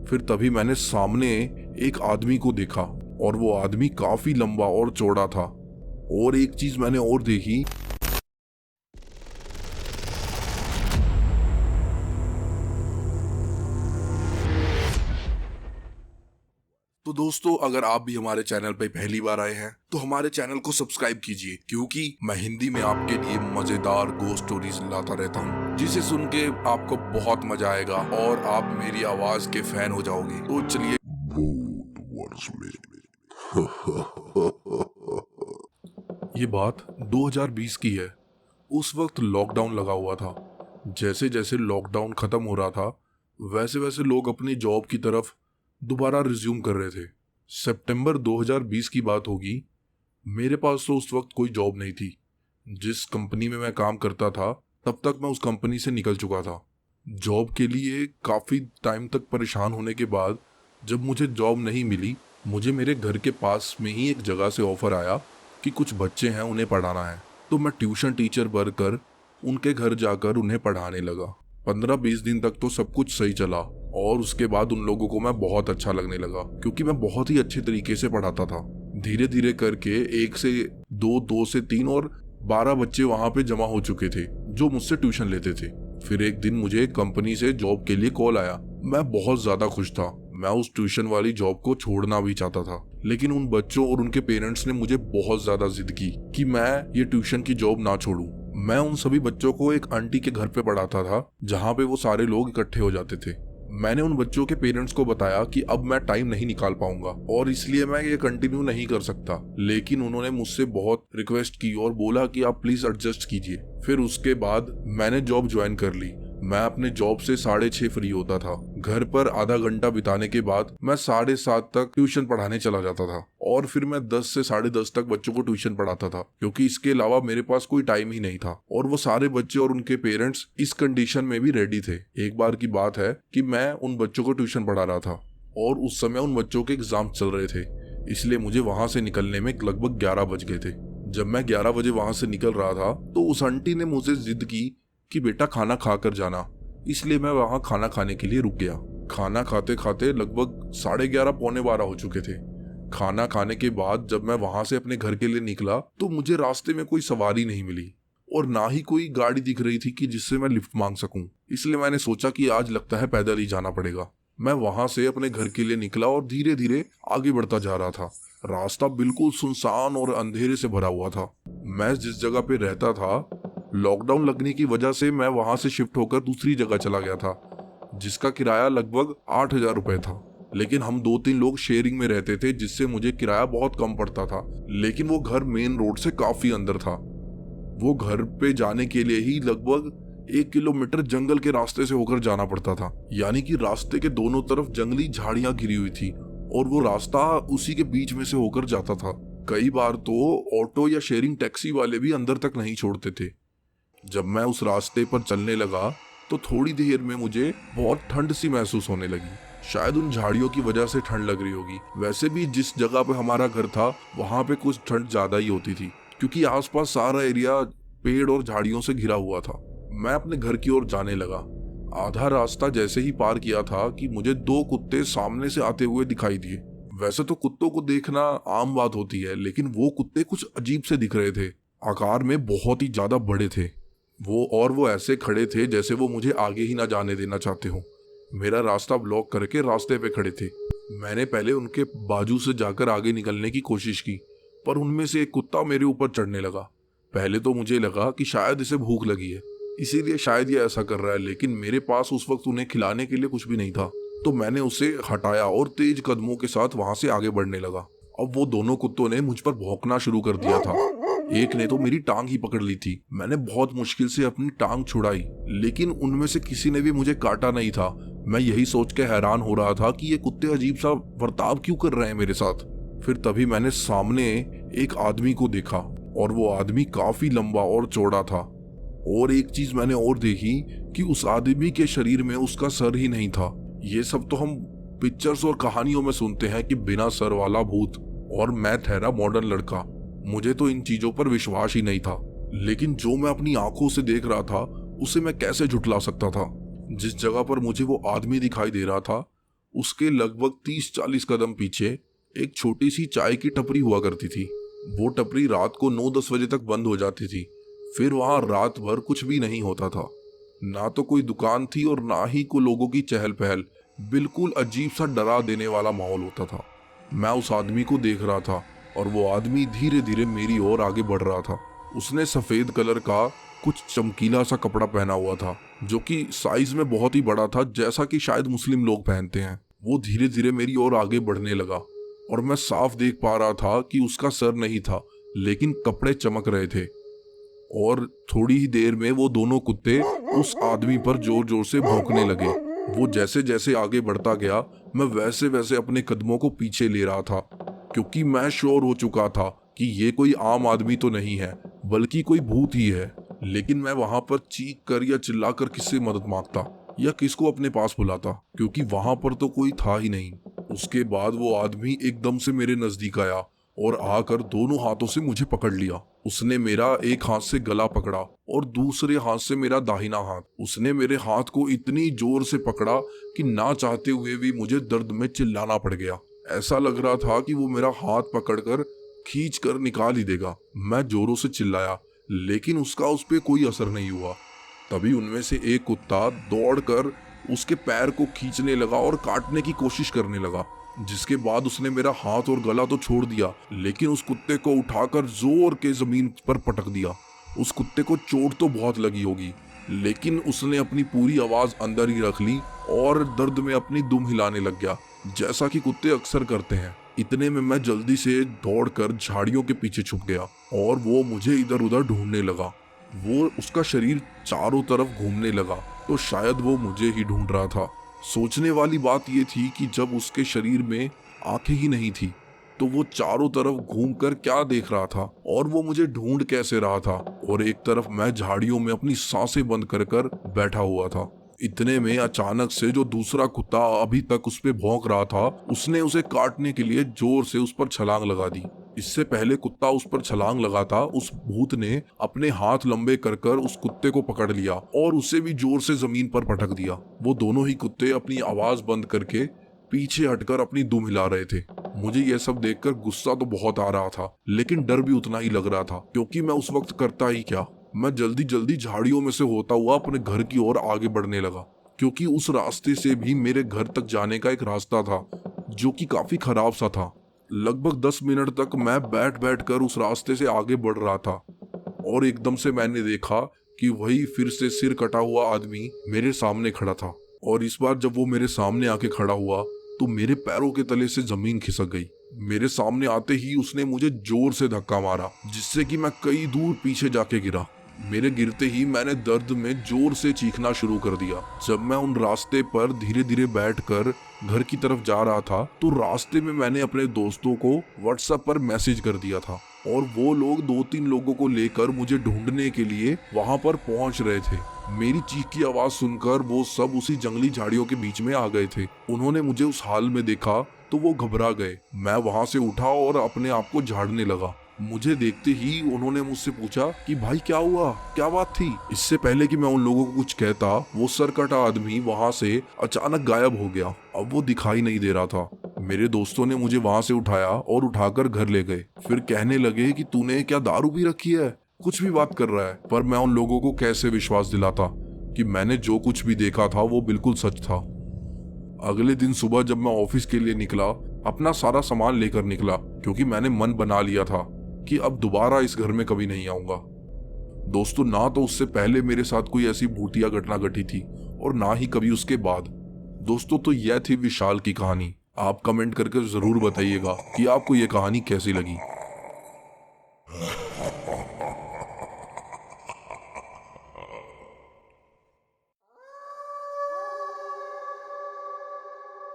फिर तभी मैंने सामने एक आदमी को देखा और वो आदमी काफी लंबा और चौड़ा था। और एक चीज मैंने और देखी। तो दोस्तों, अगर आप भी हमारे चैनल पे पहली बार आए हैं तो हमारे चैनल को सब्सक्राइब कीजिए, क्योंकि मैं हिंदी में आपके लिए मजेदार गोस्ट स्टोरीज लाता रहता हूँ, जिसे सुन के आपको बहुत मजा आएगा और आप मेरी आवाज के फैन हो जाओगे। तो चलिए भूत वर्ष में। ये बात 2020 की है। उस वक्त लॉकडाउन लगा हुआ था। जैसे जैसे लॉकडाउन खत्म हो रहा था, वैसे वैसे लोग अपनी जॉब की तरफ दोबारा रिज्यूम कर रहे थे। सितंबर 2020 की बात होगी। मेरे पास तो उस वक्त कोई जॉब नहीं थी। जिस कंपनी में मैं काम करता था तब तक मैं उस कंपनी से निकल चुका था। जॉब के लिए काफ़ी टाइम तक परेशान होने के बाद जब मुझे जॉब नहीं मिली, मुझे मेरे घर के पास में ही एक जगह से ऑफर आया कि कुछ बच्चे हैं, उन्हें पढ़ाना है। तो मैं ट्यूशन टीचर बनकर उनके घर जाकर उन्हें पढ़ाने लगा। 15-20 दिन तक तो सब कुछ सही चला और उसके बाद उन लोगों को मैं बहुत अच्छा लगने लगा, क्योंकि मैं बहुत ही अच्छे तरीके से पढ़ाता था। धीरे धीरे करके 1 से 2, 2 से 3 और 12 बच्चे वहां पे जमा हो चुके थे जो मुझसे ट्यूशन लेते थे। फिर एक दिन मुझे कंपनी से जॉब के लिए कॉल आया। मैं बहुत ज्यादा खुश था। मैं उस ट्यूशन वाली जॉब को छोड़ना भी चाहता था, लेकिन उन बच्चों और उनके पेरेंट्स ने मुझे बहुत ज्यादा जिद की कि मैं ये ट्यूशन की जॉब ना छोड़ूं। मैं उन सभी बच्चों को एक आंटी के घर पे पढ़ाता था, जहाँ पे वो सारे लोग इकट्ठे हो जाते थे। मैंने उन बच्चों के पेरेंट्स को बताया कि अब मैं टाइम नहीं निकाल पाऊंगा और इसलिए मैं ये कंटिन्यू नहीं कर सकता, लेकिन उन्होंने मुझसे बहुत रिक्वेस्ट की और बोला कि आप प्लीज एडजस्ट कीजिए। फिर उसके बाद मैंने जॉब ज्वाइन कर ली। मैं अपने जॉब से 6:30 फ्री होता था। घर पर आधा घंटा बिताने के बाद मैं 7:30 तक ट्यूशन पढ़ाने चला जाता था और फिर मैं 10 से 10:30 तक बच्चों को ट्यूशन पढ़ाता था, क्योंकि इसके अलावा मेरे पास कोई टाइम ही नहीं था। और वो सारे बच्चे और उनके पेरेंट्स इस कंडीशन में भी रेडी थे। एक बार की बात है कि मैं उन बच्चों को ट्यूशन पढ़ा रहा था और उस समय उन बच्चों के एग्जाम चल रहे थे, इसलिए मुझे वहां से निकलने में लगभग 11 बज गए थे। जब मैं 11 बजे वहां से निकल रहा था तो उस आंटी ने मुझसे जिद की कि बेटा खाना खा कर जाना, इसलिए मैं वहां खाना खाने के लिए रुक गया। खाना खाते खाते लगभग 11:30 पौने 12 हो चुके थे। खाना खाने के बाद जब मैं वहां से अपने घर के लिए निकला तो मुझे रास्ते में कोई सवारी नहीं मिली और ना ही कोई गाड़ी दिख रही थी कि जिससे मैं लिफ्ट मांग सकूं। इसलिए मैंने सोचा कि आज लगता है पैदल ही जाना पड़ेगा। मैं वहां से अपने घर के लिए निकला और धीरे धीरे आगे बढ़ता जा रहा था। रास्ता बिल्कुल सुनसान और अंधेरे से भरा हुआ था। मैं जिस जगह पे रहता था, लॉकडाउन लगने की वजह से मैं वहां से शिफ्ट होकर दूसरी जगह चला गया था, जिसका किराया लगभग 8,000 रुपए था। लेकिन हम 2-3 लोग शेयरिंग में रहते थे, जिससे मुझे किराया बहुत कम पड़ता था। लेकिन वो घर मेन रोड से काफी अंदर था। वो घर पे जाने के लिए ही लगभग 1 किलोमीटर जंगल के रास्ते से होकर जाना पड़ता था, यानी कि रास्ते के दोनों तरफ जंगली झाड़ियां घिरी हुई थी और वो रास्ता उसी के बीच में से होकर जाता था। कई बार तो ऑटो या शेयरिंग टैक्सी वाले भी अंदर तक नहीं छोड़ते थे। जब मैं उस रास्ते पर चलने लगा तो थोड़ी देर में मुझे बहुत ठंड सी महसूस होने लगी। शायद उन झाड़ियों की वजह से ठंड लग रही होगी। वैसे भी जिस जगह पे हमारा घर था वहां पे कुछ ठंड ज्यादा ही होती थी, क्योंकि आसपास सारा एरिया पेड़ और झाड़ियों से घिरा हुआ था। मैं अपने घर की ओर जाने लगा। आधा रास्ता जैसे ही पार किया था कि मुझे 2 कुत्ते सामने से आते हुए दिखाई दिए। वैसे तो कुत्तों को देखना आम बात होती है, लेकिन वो कुत्ते कुछ अजीब से दिख रहे थे। आकार में बहुत ही ज्यादा बड़े थे वो ऐसे खड़े थे जैसे वो मुझे आगे ही ना जाने देना चाहते हो। मेरा रास्ता ब्लॉक करके रास्ते पे खड़े थे। मैंने पहले उनके बाजू से जाकर आगे निकलने की कोशिश की, पर उनमें से एक कुत्ता मेरे ऊपर चढ़ने लगा। पहले तो मुझे लगा कि शायद इसे भूख लगी है, इसीलिए शायद ये ऐसा कर रहा है, लेकिन मेरे पास उस वक्त उन्हें खिलाने के लिए कुछ भी नहीं था। तो मैंने उसे हटाया और तेज कदमों के साथ वहां से आगे बढ़ने लगा। अब वो दोनों कुत्तों ने मुझ पर भौंकना शुरू कर दिया था। एक ने तो मेरी टांग ही पकड़ ली थी। मैंने बहुत मुश्किल से अपनी टांग छुड़ाई, लेकिन उनमें से किसी ने भी मुझे काटा नहीं था। मैं यही सोच के हैरान हो रहा था कि ये कुत्ते अजीब सा बर्ताव क्यों कर रहे हैं मेरे साथ। फिर तभी मैंने सामने एक आदमी को देखा और वो आदमी काफी लंबा और चौड़ा था। और एक चीज मैंने और देखी कि उस आदमी के शरीर में उसका सर ही नहीं था। ये सब तो हम पिक्चर्स और कहानियों में सुनते हैं कि बिना सर वाला भूत, और मैं ठहरा मॉडर्न लड़का। मुझे तो इन चीजों पर विश्वास ही नहीं था, लेकिन जो मैं अपनी आंखों से देख रहा था उसे मैं कैसे झुठला सकता था। जिस जगह पर मुझे वो आदमी दिखाई दे रहा था उसके लगभग 30-40 कदम पीछे एक छोटी सी चाय की टपरी हुआ करती थी। वो टपरी रात को 9-10 बजे तक बंद हो जाती थी। फिर वहां रात भर कुछ भी नहीं होता था। ना तो कोई दुकान थी और ना ही कोई लोगों की चहल पहल। बिल्कुल अजीब सा डरा देने वाला माहौल होता था। मैं उस आदमी को देख रहा था और वो आदमी धीरे धीरे मेरी ओर आगे बढ़ रहा था। उसने सफेद कलर का कुछ चमकीला सा कपड़ा पहना हुआ था, जो कि साइज में बहुत ही बड़ा था, जैसा कि शायद मुस्लिम लोग पहनते हैं। वो धीरे धीरे मेरी ओर आगे बढ़ने लगा और मैं साफ देख पा रहा था कि उसका सर नहीं था, लेकिन कपड़े चमक रहे थे। और थोड़ी ही देर में वो दोनों कुत्ते उस आदमी पर जोर जोर से भौंकने लगे। वो जैसे जैसे आगे बढ़ता गया, मैं वैसे वैसे अपने कदमों को पीछे ले रहा था, क्योंकि मैं श्योर हो चुका था कि ये कोई आम आदमी तो नहीं है, बल्कि कोई भूत ही है। लेकिन मैं वहां पर चीख कर या चिल्लाकर किससे मदद मांगता या किसको अपने पास बुलाता, क्योंकि वहां पर तो कोई था ही नहीं। उसके बाद वो आदमी एकदम से मेरे नजदीक आया और आकर दोनों हाथों से मुझे पकड़ लिया। उसने मेरा एक हाथ से गला पकड़ा और दूसरे हाथ से मेरा दाहिना हाथ। उसने मेरे हाथ को इतनी जोर से पकड़ा कि ना चाहते हुए भी मुझे दर्द में चिल्लाना पड़ गया। ऐसा लग रहा था कि वो मेरा हाथ पकड़कर खींच कर निकाल ही देगा। मैं जोरों से चिल्लाया, लेकिन उसका उस पर कोई असर नहीं हुआ। तभी उनमें से एक कुत्ता दौड़कर उसके पैर को खींचने लगा और काटने की कोशिश करने लगा, जिसके बाद उसने मेरा हाथ और गला तो छोड़ दिया, लेकिन उस कुत्ते को उठाकर जोर के जमीन पर पटक दिया। उस कुत्ते को चोट तो बहुत लगी होगी, लेकिन उसने अपनी पूरी आवाज अंदर ही रख ली और दर्द में अपनी दुम हिलाने लग गया, जैसा कि कुत्ते अक्सर करते हैं। इतने में मैं जल्दी से दौड़कर झाड़ियों के पीछे छुप गया और वो मुझे इधर उधर ढूंढने लगा। वो उसका शरीर चारों तरफ घूमने लगा, तो शायद वो मुझे ही ढूंढ रहा था। सोचने वाली बात ये थी कि जब उसके शरीर में आंखें ही नहीं थी, तो वो चारों तरफ घूमकर क्या देख रहा था और वो मुझे ढूंढ कैसे रहा था। और एक तरफ मैं झाड़ियों में अपनी सांसें बंद कर कर बैठा हुआ था। इतने में अचानक से जो दूसरा कुत्ता अभी तक उस पे भौंक रहा था, उसने उसे काटने के लिए जोर से उस पर छलांग लगा दी। इससे पहले कुत्ता उस पर छलांग लगाता, उस भूत ने अपने हाथ लंबे कर कर उस कुत्ते को पकड़ लिया और उसे भी जोर से जमीन पर पटक दिया। वो दोनों ही कुत्ते अपनी आवाज बंद करके पीछे हटकर अपनी दुम हिला रहे थे। मुझे यह सब देखकर गुस्सा तो बहुत आ रहा था, लेकिन डर भी उतना ही लग रहा था, क्योंकि मैं उस वक्त करता ही क्या। मैं जल्दी जल्दी झाड़ियों में से होता हुआ अपने घर की ओर आगे बढ़ने लगा, क्योंकि उस रास्ते से भी मेरे घर तक जाने का एक रास्ता था, जो कि काफी खराब सा था। लगभग 10 मिनट तक मैं बैठ बैठ कर उस रास्ते से आगे बढ़ रहा था और एकदम से मैंने देखा कि वही फिर से सिर कटा हुआ आदमी मेरे सामने खड़ा था। और इस बार जब वो मेरे सामने आके खड़ा हुआ, तो मेरे पैरों के तले से जमीन खिसक गई। मेरे सामने आते ही उसने मुझे जोर से धक्का मारा, जिससे कि मैं कई दूर पीछे जाके गिरा। मेरे गिरते ही मैंने दर्द में जोर से चीखना शुरू कर दिया। जब मैं उन रास्ते पर धीरे धीरे बैठकर घर की तरफ जा रहा था, तो रास्ते में मैंने अपने दोस्तों को व्हाट्सएप पर मैसेज कर दिया था और वो लोग 2-3 लोगों को लेकर मुझे ढूंढने के लिए वहां पर पहुंच रहे थे। मेरी चीख की आवाज सुनकर वो सब उसी जंगली झाड़ियों के बीच में आ गए थे। उन्होंने मुझे उस हाल में देखा तो वो घबरा गए। मैं वहां से उठा और अपने आप को झाड़ने लगा। मुझे देखते ही उन्होंने मुझसे पूछा कि भाई क्या हुआ, क्या बात थी। इससे पहले कि मैं उन लोगों को कुछ कहता, वो सरकटा आदमी वहां से अचानक गायब हो गया। अब वो दिखाई नहीं दे रहा था। मेरे दोस्तों ने मुझे वहां से उठाया और उठाकर घर ले गए। फिर कहने लगे कि तूने क्या दारू भी रखी है, कुछ भी बात कर रहा है। पर मैं उन लोगों को कैसे विश्वास दिलाता कि मैंने जो कुछ भी देखा था वो बिल्कुल सच था। अगले दिन सुबह जब मैं ऑफिस के लिए निकला, अपना सारा सामान लेकर निकला, क्योंकि मैंने मन बना लिया था कि अब दोबारा इस घर में कभी नहीं आऊंगा। दोस्तों, ना तो उससे पहले मेरे साथ कोई ऐसी भूतिया घटना घटी थी और ना ही कभी उसके बाद। दोस्तों, तो यह थी विशाल की कहानी। आप कमेंट करके जरूर बताइएगा कि आपको यह कहानी कैसी लगी।